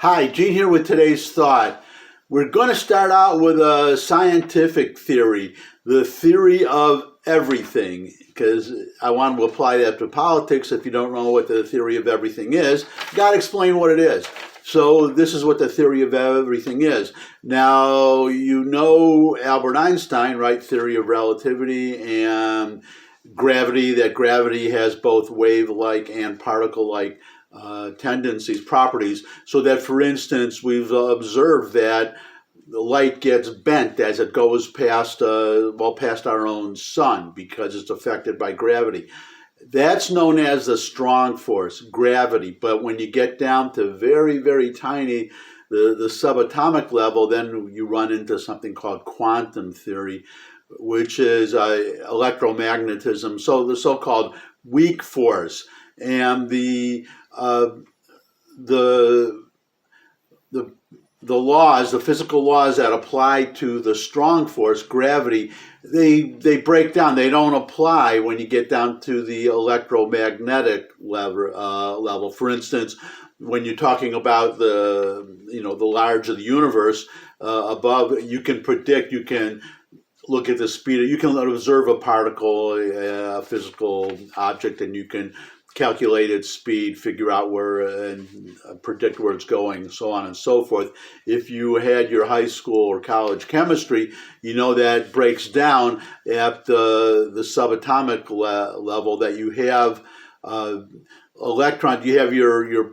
Hi, Gene here with today's thought. We're going to start out with a scientific theory, the theory of everything, because I want to apply that to politics. If you don't know what the theory of everything is, you got to explain what it is. So this is what the theory of everything is. Now, you know Albert Einstein, right? Theory of relativity and gravity, that gravity has both wave-like and particle-like tendencies, properties, so that, for instance, we've observed that the light gets bent as it goes past, past our own sun because it's affected by gravity. That's known as the strong force, gravity. But when you get down to very, very tiny, the subatomic level, then you run into something called quantum theory, which is electromagnetism, so the so-called weak force. And the the laws, the physical laws that apply to the strong force, gravity, they break down. They don't apply when you get down to the electromagnetic level. For instance, when you're talking about the large of the universe above, you can predict, you can look at the speed, you can observe a particle, a physical object, and you can calculate its speed, figure out where, and predict where it's going, so on and so forth. If you had your high school or college chemistry, you know that breaks down at the subatomic level, that you have electrons, you have your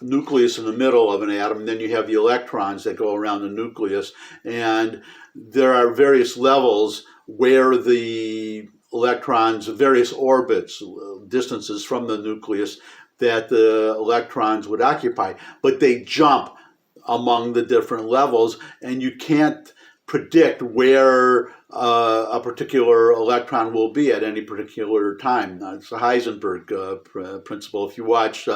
nucleus in the middle of an atom, and then you have the electrons that go around the nucleus, and there are various levels where the electrons, various orbits, distances from the nucleus that the electrons would occupy, but they jump among the different levels, and you can't predict where a particular electron will be at any particular time. It's the Heisenberg principle. If you watch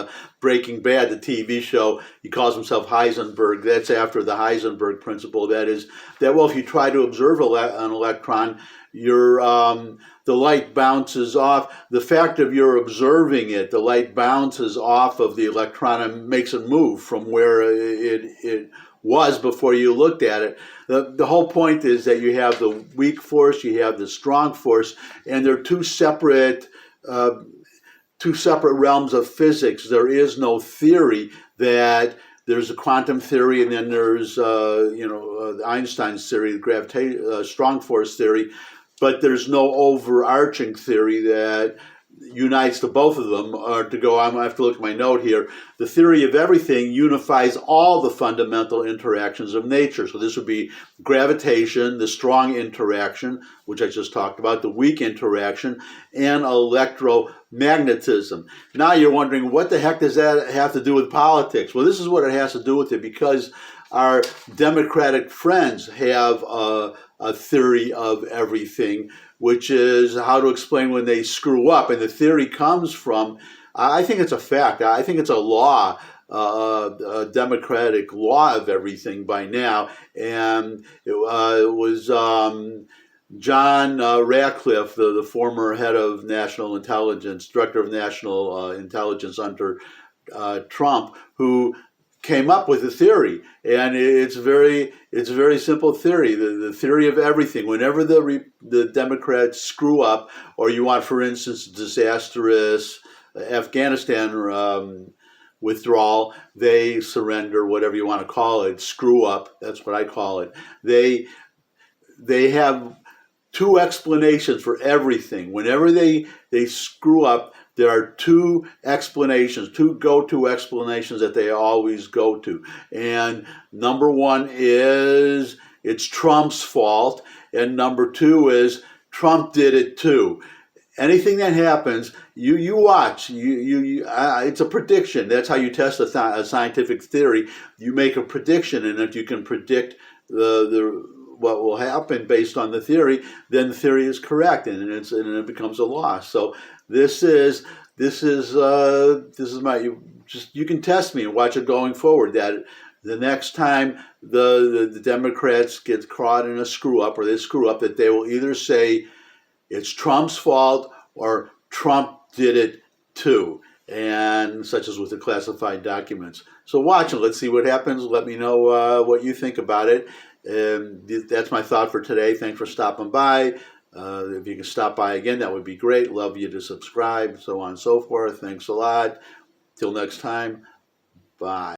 Breaking Bad, the TV show, he calls himself Heisenberg. That's after the Heisenberg principle. That is, well, if you try to observe an electron, the light bounces off. The fact of your observing it, the light bounces off of the electron and makes it move from where it was before you looked at it. The whole point is that you have the weak force, you have the strong force, and they're two separate realms of physics. There is no theory that there's a quantum theory, and then there's Einstein's theory, the strong force theory, but there's no overarching theory that unites the both of them. Or to go, I have to look at my note here. The theory of everything unifies all the fundamental interactions of nature. So this would be gravitation, the strong interaction, which I just talked about, the weak interaction, and electromagnetism. Now you're wondering, what the heck does that have to do with politics? Well, this is what it has to do with it, because our Democratic friends have a theory of everything, which is how to explain when they screw up. And the theory comes from, I think it's a fact, I think it's a law, a democratic law of everything by now. And it was John Ratcliffe, the former head of national intelligence, director of national intelligence under Trump, who came up with a theory, and it's a very simple theory. The theory of everything. Whenever the Democrats screw up, or you want, for instance, disastrous Afghanistan withdrawal, they surrender, whatever you want to call it, screw up. That's what I call it. They have two explanations for everything. Whenever they screw up, there are two explanations, two go-to explanations that they always go to. And number one is it's Trump's fault, and number two is Trump did it too. Anything that happens, you watch. It's a prediction. That's how you test a scientific theory. You make a prediction, and if you can predict what will happen based on the theory, then the theory is correct, and it becomes a law. So this is my, you can test me and watch it going forward, that the next time the Democrats get caught in a screw up, or they screw up, that they will either say it's Trump's fault or Trump did it too. and such as with the classified documents. So watch it. Let's see what happens. Let me know what you think about it. And that's my thought for today. Thanks for stopping by. If you can stop by again, that would be great. Love you to subscribe, so on and so forth. Thanks a lot. Till next time. Bye.